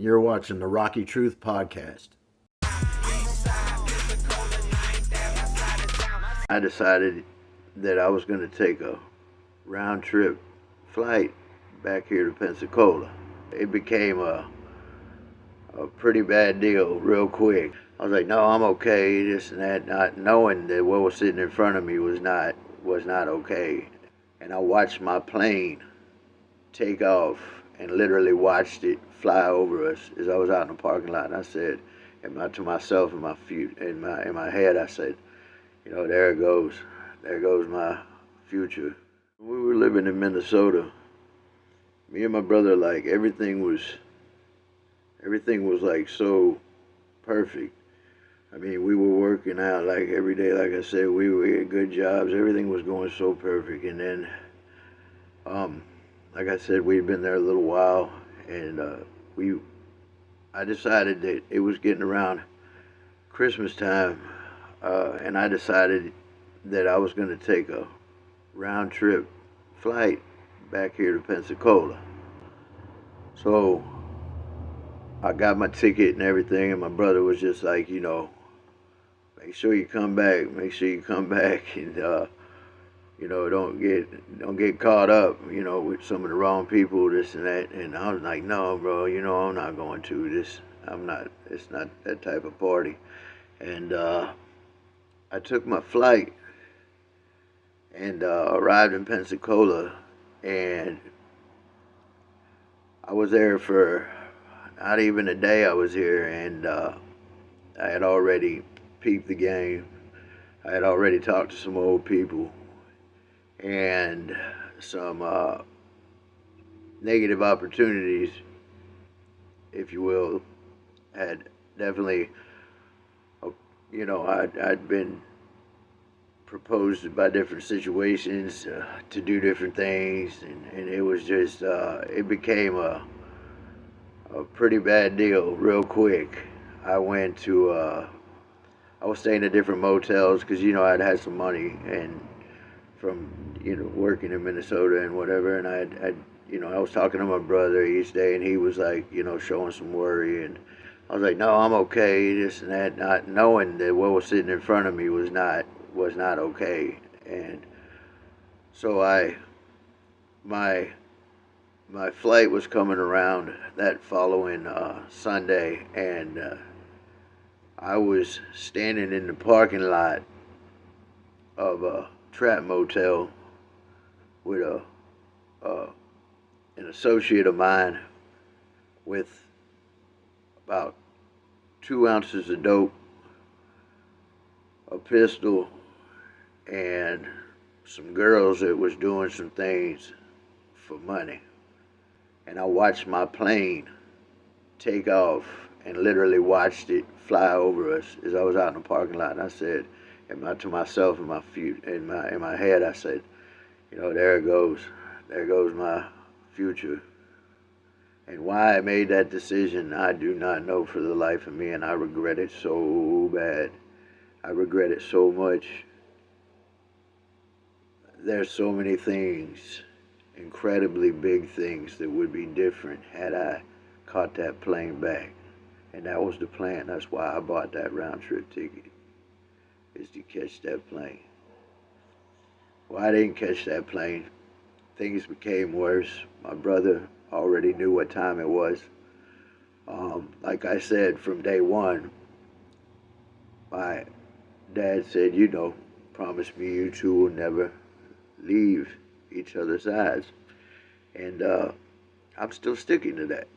You're watching the Rocky Truth Podcast. I decided that I was going to take a round trip flight back here to Pensacola. It became a pretty bad deal real quick. I was like, no, I'm okay, this and that, not knowing that what was sitting in front of me was not okay. And I watched my plane take off and literally watched it fly over us as I was out in the parking lot. And I said, to myself in my head, I said, there goes my future. When we were living in Minnesota, me and my brother, like everything was like so perfect. I mean, we were working out like every day. Like I said, we had good jobs. Everything was going so perfect. And then, like I said, we'd been there a little while, and I decided that it was getting around Christmas time, and I decided that I was going to take a round trip flight back here to Pensacola. So I got my ticket and everything, and my brother was just like, make sure you come back, and don't get caught up, with some of the wrong people, this and that. And I was like, no, bro, I'm not going to this. It's not that type of party. And I took my flight and arrived in Pensacola, and I was there for not even a day. I was here, and I had already peeped the game. I had already talked to some old people, and some negative opportunities, if you will, had definitely, I'd been proposed by different situations to do different things, and it was just, it became a pretty bad deal real quick. I was staying at different motels because, I'd had some money and from, working in Minnesota and whatever, and I was talking to my brother each day, and he was like, showing some worry, and I was like, no, I'm okay, this and that, not knowing that what was sitting in front of me was not okay. And so my flight was coming around that following Sunday, and I was standing in the parking lot of a trap motel with an associate of mine with about 2 ounces of dope, a pistol, and some girls that was doing some things for money. And I watched my plane take off and literally watched it fly over us as I was out in the parking lot. And I said, to myself in my head, I said, there goes my future. And why I made that decision, I do not know for the life of me, and I regret it so bad. I regret it so much. There's so many things, incredibly big things, that would be different had I caught that plane back. And that was the plan. That's why I bought that round trip ticket, is to catch that plane. Well, I didn't catch that plane. Things became worse. My brother already knew what time it was. Like I said, from day one, my dad said, promise me you two will never leave each other's sides. And I'm still sticking to that.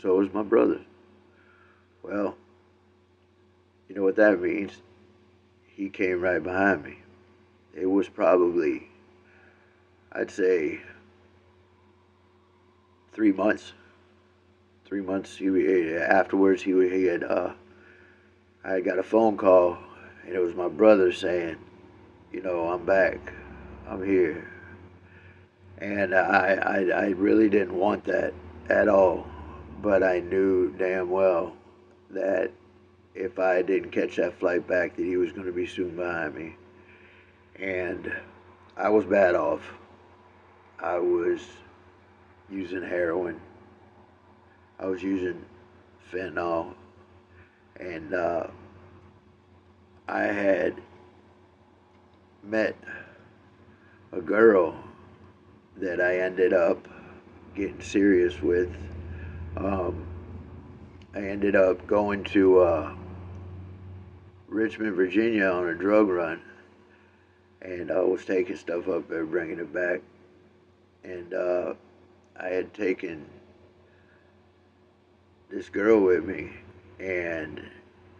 So is my brother. Well, you know what that means? He came right behind me. It was probably, I'd say, 3 months. 3 months. Afterwards, I got a phone call, and it was my brother saying, I'm back. I'm here. And I really didn't want that at all. But I knew damn well that if I didn't catch that flight back, that he was going to be soon behind me. And I was bad off. I was using heroin. I was using fentanyl, and I had met a girl that I ended up getting serious with. Um, I ended up going to Richmond, Virginia on a drug run, and I was taking stuff up there, bringing it back. And I had taken this girl with me, and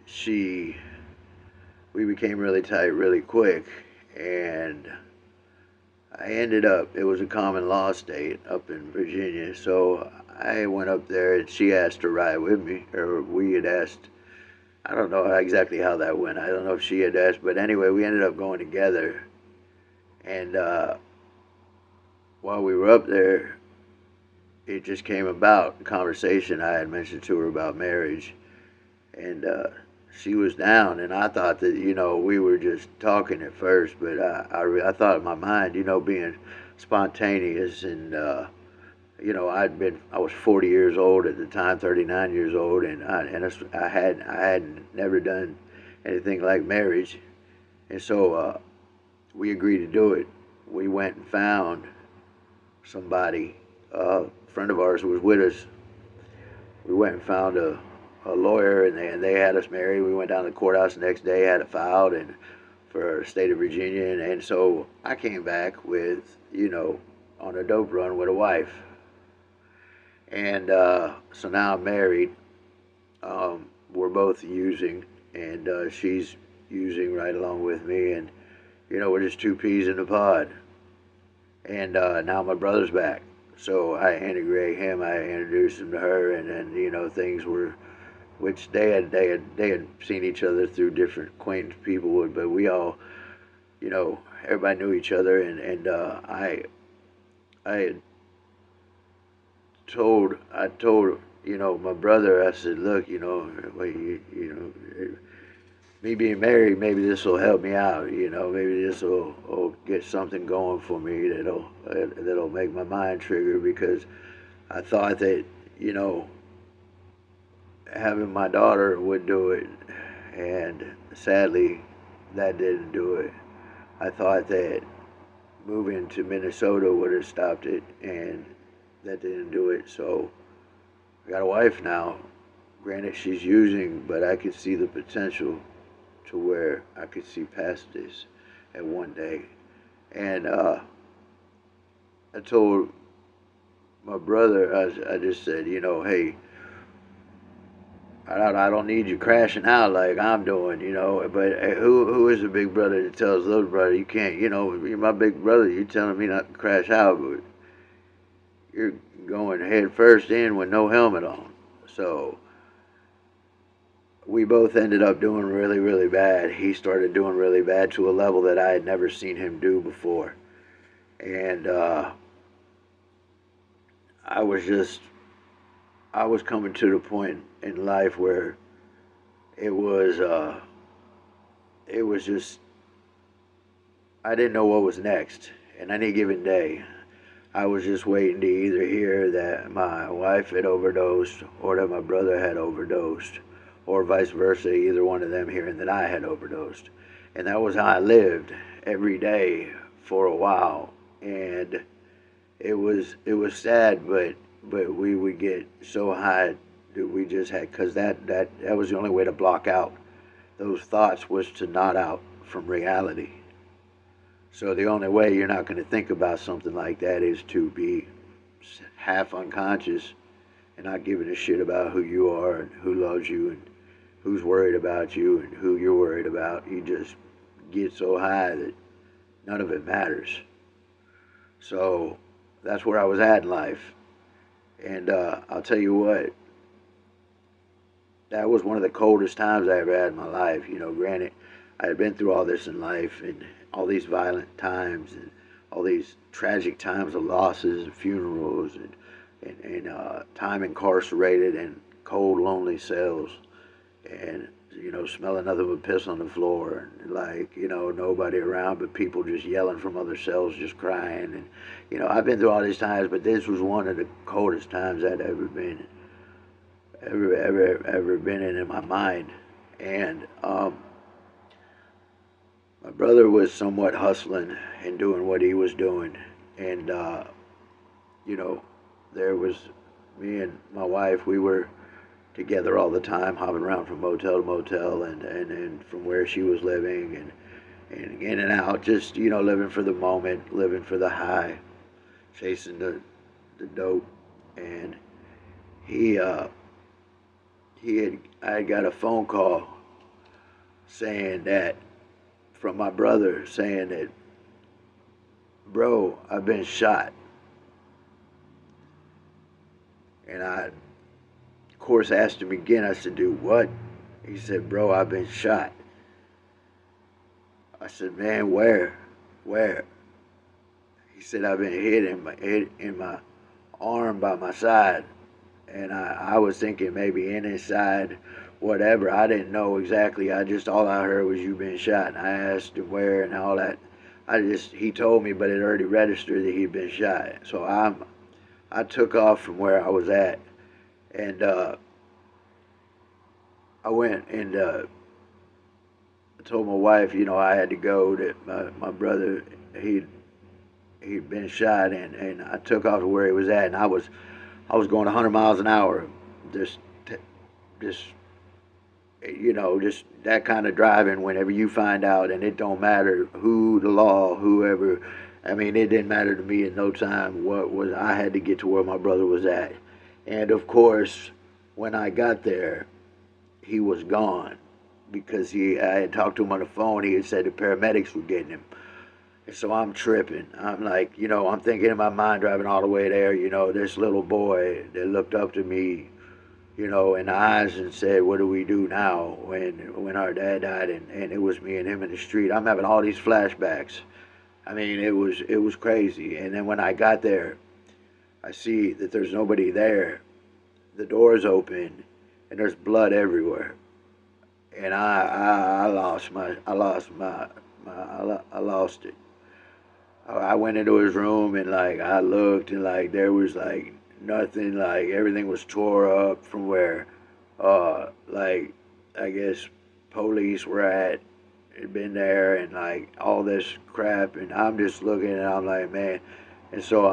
she, we became really tight really quick, and I ended up, it was a common law state up in Virginia, so I went up there and she asked to ride with me, or we had asked. I don't know exactly how that went. I don't know if she had asked, but anyway, we ended up going together. And while we were up there, it just came about a conversation I had mentioned to her about marriage, and she was down. And I thought that we were just talking at first, but I thought in my mind, being spontaneous and I was 40 years old at the time, 39 years old, and I had never done anything like marriage, and so we agreed to do it. We went and found somebody. A friend of ours was with us. We went and found a lawyer, and they had us married. We went down to the courthouse the next day, had it filed, and for the state of Virginia, and so I came back with on a dope run with a wife. And so now I'm married. We're both using, and she's using right along with me, and we're just two peas in a pod. And now my brother's back, so I integrate him. I introduced him to her, and then things were, which they had seen each other through different acquaintance people would, but we all, everybody knew each other, and I had I told my brother. I said, look, well, me being married, maybe this will help me out. Maybe this will get something going for me that'll make my mind trigger, because I thought that having my daughter would do it, and sadly that didn't do it. I thought that moving to Minnesota would have stopped it, and that didn't do it. So I got a wife now. Granted, she's using, but I could see the potential to where I could see past this at one day. And I told my brother, I just said, hey, I don't need you crashing out like I'm doing, but who is the big brother that tells little brother you can't, you're my big brother, you're telling me not to crash out, but you're going head first in with no helmet on. So we both ended up doing really, really bad. He started doing really bad to a level that I had never seen him do before. And I was coming to the point in life where it was just, I didn't know what was next. And any given day, I was just waiting to either hear that my wife had overdosed or that my brother had overdosed, or vice versa, either one of them hearing that I had overdosed. And that was how I lived every day for a while. And it was sad, but we would get so high that we just had, because that was the only way to block out those thoughts, was to nod out from reality. So the only way you're not going to think about something like that is to be half unconscious and not giving a shit about who you are and who loves you and who's worried about you and who you're worried about. You just get so high that none of it matters. So that's where I was at in life. And I'll tell you what, that was one of the coldest times I ever had in my life. Granted, I had been through all this in life, and all these violent times, and all these tragic times of losses and funerals, and time incarcerated in cold, lonely cells, and smelling nothing but piss on the floor, and nobody around but people just yelling from other cells, just crying. And I've been through all these times, but this was one of the coldest times I'd ever been. ever been in my mind. And my brother was somewhat hustling and doing what he was doing, and you know, there was me and my wife. We were together all the time, hopping around from motel to motel, and from where she was living, and in and out, just living for the moment, living for the high, chasing the dope. And he I had got a phone call saying that from my brother saying that, bro, I've been shot. And I, of course, asked him again. I said, dude, what? He said, bro, I've been shot. I said, man, where? Where? He said, I've been hit in my arm by my side. And I was thinking maybe inside, whatever. I didn't know exactly. All I heard was you've been shot. And I asked him where and all that. He told me, but it already registered that he'd been shot. So I took off from where I was at, and I went and I told my wife, I had to go. That my brother, he'd been shot, and I took off to where he was at, and I was going 100 miles an hour, just just that kind of driving. Whenever you find out, and it don't matter who the law, whoever. I mean, it didn't matter to me in no time what was. I had to get to where my brother was at, and of course, when I got there, he was gone because I had talked to him on the phone. He had said the paramedics were getting him. And so I'm tripping. I'm like, I'm thinking in my mind driving all the way there, this little boy that looked up to me, in the eyes and said, what do we do now when our dad died, and it was me and him in the street. I'm having all these flashbacks. I mean, it was crazy. And then when I got there, I see that there's nobody there. The door's open and there's blood everywhere. And I lost it. I went into his room and I looked and there was nothing, everything was tore up from where I guess police were at, had been there, and all this crap. And I'm just looking and I'm like, man. And so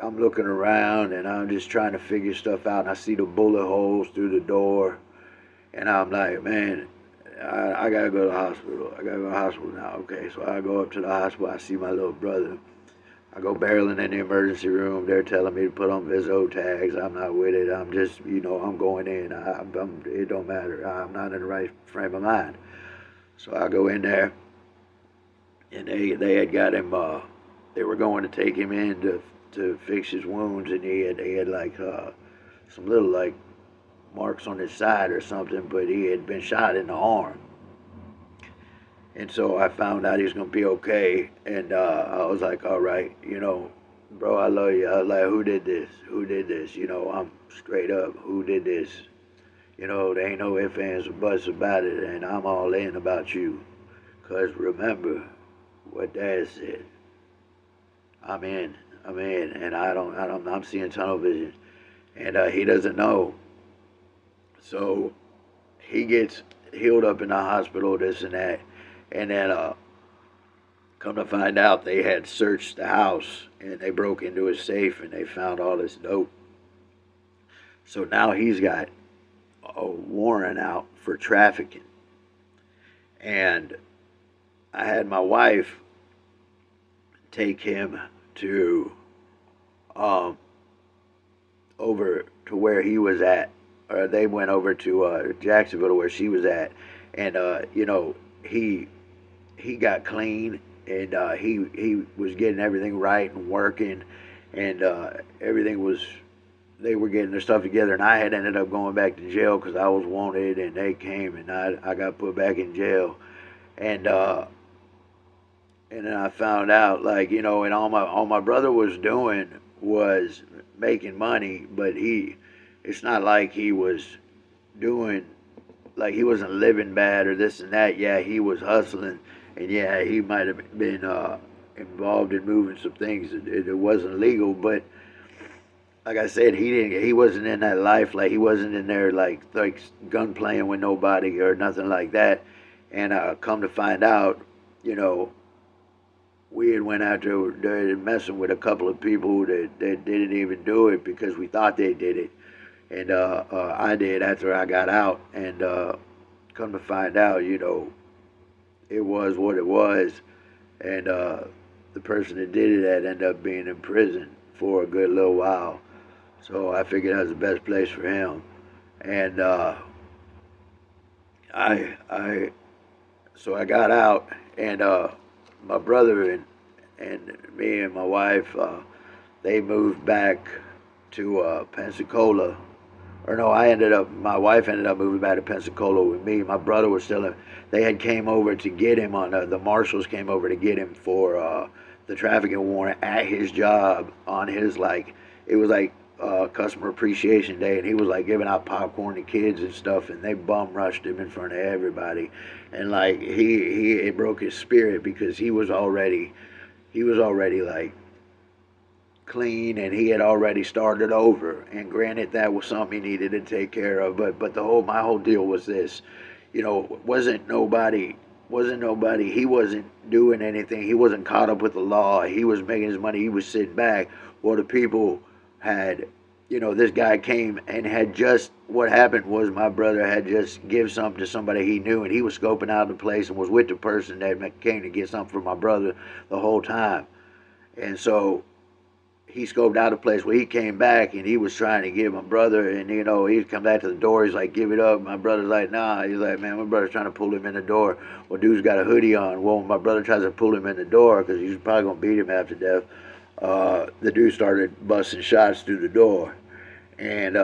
I'm looking around and I'm just trying to figure stuff out, and I see the bullet holes through the door, and I'm like, man, I gotta go to the hospital. I gotta go to the hospital now. Okay, so I go up to the hospital. I see my little brother. I go barreling in the emergency room. They're telling me to put on Vizzo tags. I'm not with it. I'm just, I'm going in. It don't matter. I'm not in the right frame of mind. So I go in there, and they had got him. They were going to take him in to fix his wounds, and they had some little marks on his side or something, but he had been shot in the arm. And so I found out he was going to be okay, and I was like, all right, bro, I love you. I was like, who did this? Who did this? I'm straight up, who did this? There ain't no ifs, ands, or buts about it, and I'm all in about you. Because remember what Dad said. I'm in, and I'm seeing tunnel vision. And he doesn't know. So he gets healed up in the hospital, this and that. And then come to find out, they had searched the house, and they broke into his safe, and they found all this dope. So now he's got a warrant out for trafficking. And I had my wife take him to over to where he was at, or they went over to Jacksonville where she was at, and he got clean, and he was getting everything right and working, and everything was. They were getting their stuff together, and I had ended up going back to jail because I was wanted, and they came, and I got put back in jail, and then I found out, and all my brother was doing was making money, but it's not like he was doing, he wasn't living bad or this and that. Yeah, he was hustling, and yeah, he might have been involved in moving some things. It wasn't legal, but like I said, he wasn't in that life. Like he wasn't in there like gun playing with nobody or nothing like that. And come to find out, you know, we had went out there messing with a couple of people that didn't even do it because we thought they did it. And I did after I got out. And come to find out, you know, it was what it was. And the person that did it had ended up being in prison for a good little while. So I figured that was the best place for him. And I so I got out, and my brother and me and my wife, they moved back to Pensacola. Or no, my wife ended up moving back to Pensacola with me. My brother was still in, they had came over to get him on, the marshals came over to get him for the trafficking warrant at his job on his, like, it was like customer appreciation day, and he was like giving out popcorn to kids and stuff, and they bum rushed him in front of everybody. And like, it broke his spirit because he was already like clean, and he had already started over. And granted, that was something he needed to take care of. But my whole deal was this, you know, wasn't nobody. He wasn't doing anything. He wasn't caught up with the law. He was making his money. He was sitting back. Well, the people had, you know, this guy came and had just, what happened was my brother had just give something to somebody he knew, and he was scoping out the place and was with the person that came to get something for my brother the whole time. And so he scoped out a place where he came back and he was trying to give my brother, and you know, he'd come back to the door, he's like, give it up. My brother's like, nah. He's like, man, my brother's trying to pull him in the door. Well, dude's got a hoodie on. Well, my brother tries to pull him in the door because he's probably gonna beat him after death. The dude started busting shots through the door, and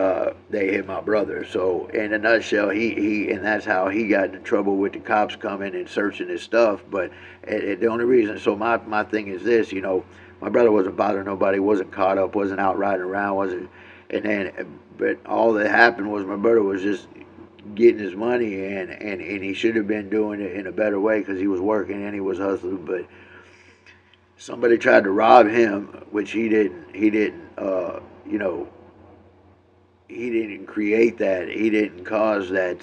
they hit my brother. So in a nutshell, he and that's how he got in trouble with the cops coming and searching his stuff. But the only reason, so my thing is this, you know, my brother wasn't bothering nobody, wasn't caught up, wasn't out riding around, wasn't, and then, but all that happened was my brother was just getting his money, and he should have been doing it in a better way because he was working and he was hustling. But somebody tried to rob him, which he didn't, you know, he didn't create that. He didn't cause that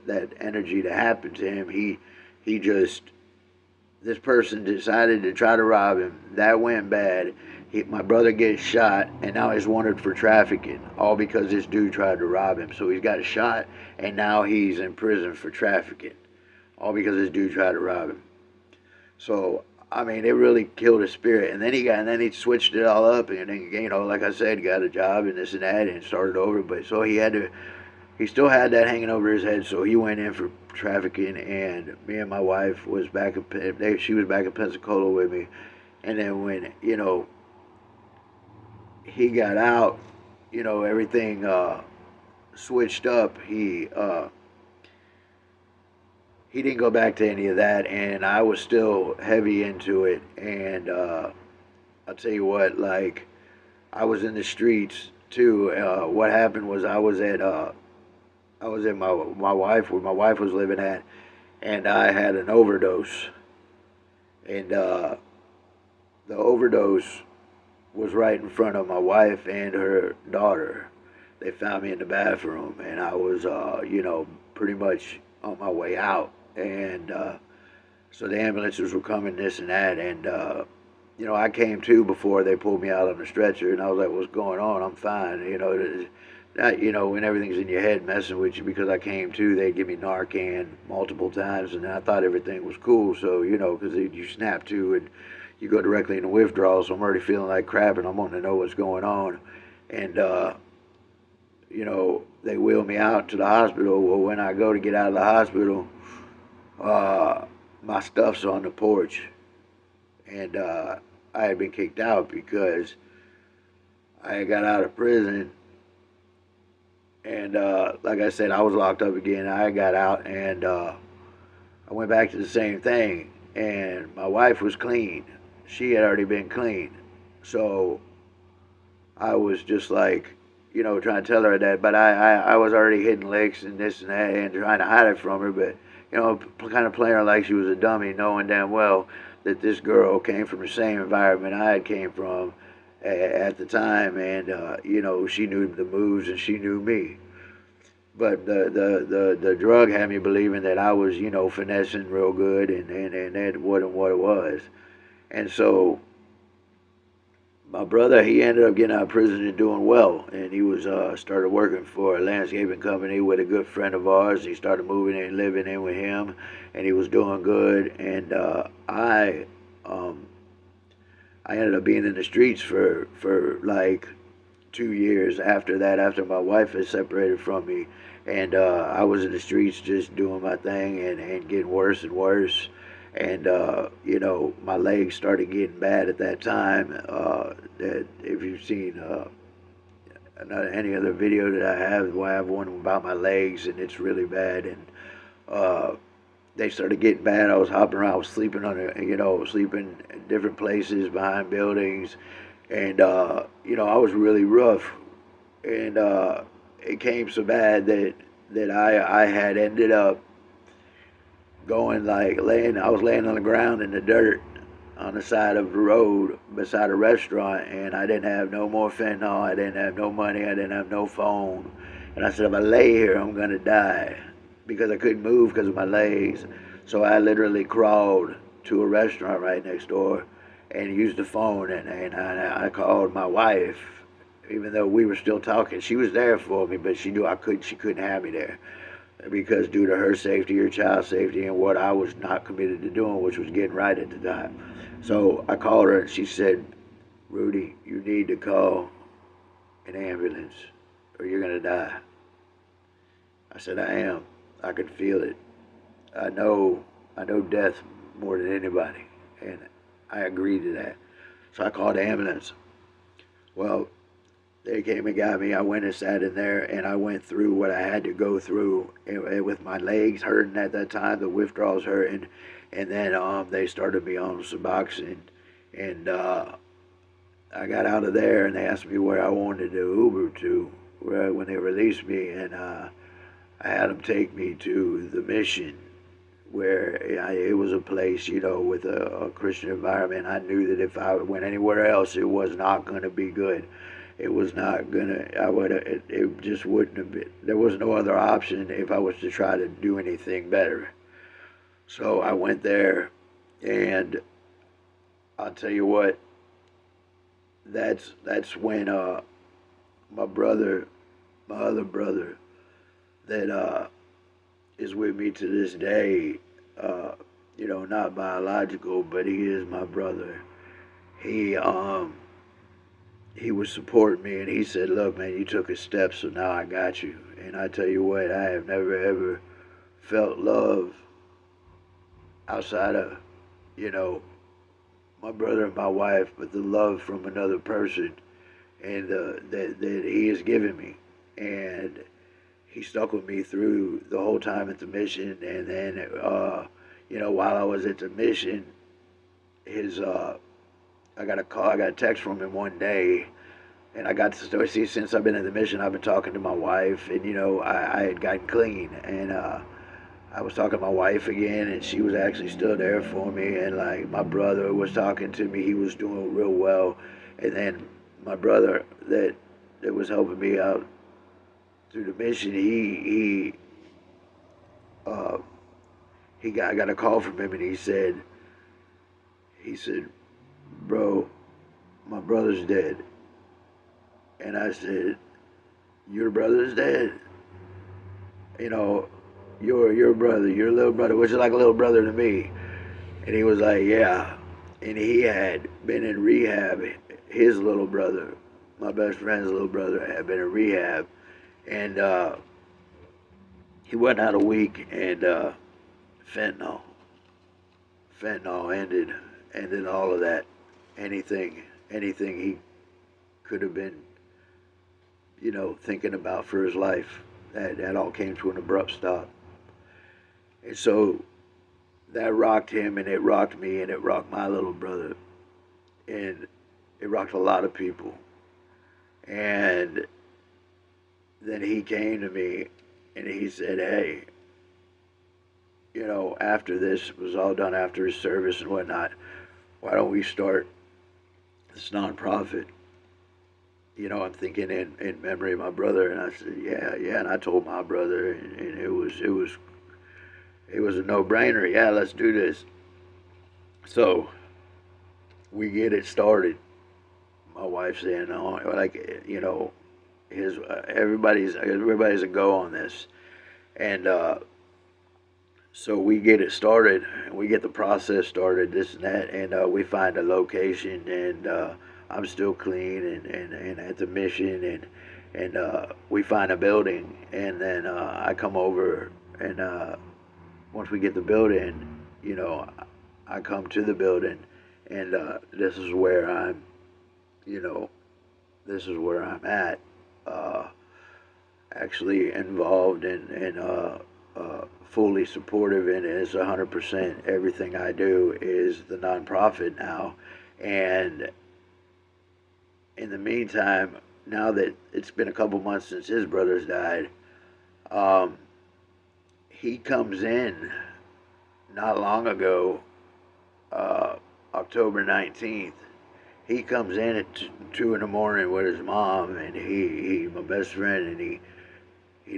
that energy to happen to him. He just, this person decided to try to rob him. That went bad. My brother gets shot, and now he's wanted for trafficking, all because this dude tried to rob him. So he's got shot, and now he's in prison for trafficking, all because this dude tried to rob him. So I mean, it really killed his spirit. And then he switched it all up, and then, you know, like I said, got a job and this and that, and started over. But so he still had that hanging over his head. So he went in for trafficking, and me and my wife was back she was back in Pensacola with me. And then when, you know, he got out, you know, everything switched up. He didn't go back to any of that, and I was still heavy into it. And I'll tell you what, like, I was in the streets too. What happened was I was at my wife, where my wife was living at, and I had an overdose. And the overdose was right in front of my wife and her daughter. They found me in the bathroom, and I was, you know, pretty much on my way out. And so the ambulances were coming, this and that, and you know, I came to before they pulled me out on the stretcher, and I was like, "What's going on? I'm fine." You know, that, you know, when everything's in your head messing with you, because I came to, they'd give me Narcan multiple times, and I thought everything was cool. So, you know, because you snap to and you go directly into withdrawal, so I'm already feeling like crap, and I'm wanting to know what's going on. And you know, they wheel me out to the hospital. Well, when I go to get out of the hospital, my stuff's on the porch, and I had been kicked out because I got out of prison, and like I said, I was locked up again. I got out, and I went back to the same thing, and my wife was clean. She had already been clean, so I was just like, you know, trying to tell her that, but I was already hitting licks and this and that and trying to hide it from her, but, you know, kind of playing her like she was a dummy, knowing damn well that this girl came from the same environment I had came from, at the time, and she knew the moves and she knew me. But the drug had me believing that I was, finessing real good, and that wasn't what it was. And so my brother, he ended up getting out of prison and doing well, and he was started working for a landscaping company with a good friend of ours. He started moving in, living in with him, and he was doing good. And um, I ended up being in the streets for like 2 years after that, after my wife had separated from me. And I was in the streets just doing my thing, and getting worse and worse. And, my legs started getting bad at that time. That if you've seen any other video that I have, well, I have one about my legs, and it's really bad. And uh, they started getting bad. I was hopping around, I was sleeping sleeping in different places behind buildings, and I was really rough. And it came so bad that I had ended up going like laying. I was laying on the ground in the dirt on the side of the road beside a restaurant, and I didn't have no more fentanyl. I didn't have no money. I didn't have no phone. And I said, if I lay here, I'm gonna die, because I couldn't move because of my legs. So I literally crawled to a restaurant right next door and used the phone, and I called my wife. Even though we were still talking, she was there for me, but she knew she couldn't have me there, because due to her safety, her child's safety, and what I was not committed to doing, which was getting right at the time. So I called her, and she said, Rudy, you need to call an ambulance or you're going to die. I said, I am. I can feel it. I know death more than anybody, and I agreed to that. So I called the ambulance. Well, they came and got me. I went and sat in there, and I went through what I had to go through, and with my legs hurting at that time, the withdrawals hurting, and then they started me on Suboxone, and I got out of there, and they asked me where I wanted to Uber to when they released me, and I had them take me to the Mission, where it was a place, with a Christian environment. I knew that if I went anywhere else, it was not going to be good. It was not gonna. It just wouldn't have been. There was no other option if I was to try to do anything better. So I went there, and I'll tell you what. That's when my brother, my other brother, that is with me to this day. Not biological, but he is my brother. He he was supporting me, and he said, look, man, you took a step, so now I got you. And I tell you what, I have never ever felt love outside of, you know my brother and my wife, but the love from another person, and that he has given me. And he stuck with me through the whole time at the Mission. And then while I was at the Mission, his I got a call, I got a text from him one day, and I got to start. See, since I've been in the Mission, I've been talking to my wife, and I had gotten clean, and I was talking to my wife again, and she was actually still there for me. And like my brother was talking to me, he was doing real well. And then my brother that was helping me out through the Mission, uh, I got a call from him, and he said, bro, my brother's dead. And I said, your brother's dead? Your brother, your little brother, which is like a little brother to me. And he was like, yeah. And he had been in rehab. His little brother, my best friend's little brother, had been in rehab. And he went out a week, and fentanyl. Fentanyl ended all of that. Anything he could have been, thinking about for his life, that all came to an abrupt stop. And so that rocked him, and it rocked me, and it rocked my little brother, and it rocked a lot of people. And then he came to me, and he said, hey, after this was all done, after his service and whatnot, why don't we start this nonprofit? I'm thinking in memory of my brother, and I said, yeah, and I told my brother, and it was a no-brainer. Yeah, let's do this. So we get it started. My wife's saying, "Oh, like his everybody's a go on this," and so we get it started, and we get the process started, this and that, and we find a location, and I'm still clean and at the mission, and we find a building, and then I come over, and once we get the building, you know, I come to the building, and this is where you know, this is where I'm at. Uh, Actually involved and fully supportive in it. It's 100%. Everything I do is the nonprofit now, and in the meantime, now that it's been a couple months since his brothers died, um, he comes in not long ago, uh, October 19th. He comes in at 2 in the morning with his mom, and he my best friend, and he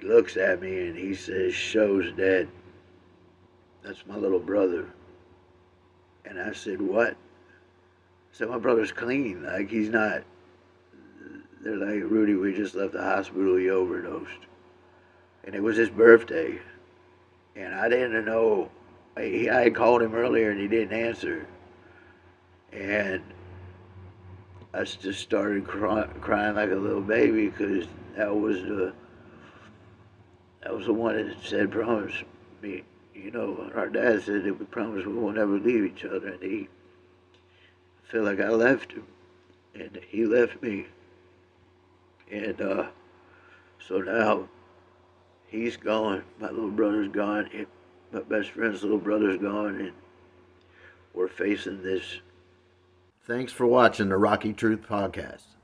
looks at me and he says, "Show's dead. That's my little brother." And I said, "What?" I said, "My brother's clean. Like, he's not." They're like, "Rudy, we just left the hospital. He overdosed." And it was his birthday. And I didn't know. I had called him earlier and he didn't answer. And I just started crying like a little baby because that was the one that said, "Promise me." Our dad said that we promised we won't ever leave each other, and he felt like I left him, and he left me, and so now he's gone. My little brother's gone. My best friend's little brother's gone, and we're facing this. Thanks for watching the Rocky Truth Podcast.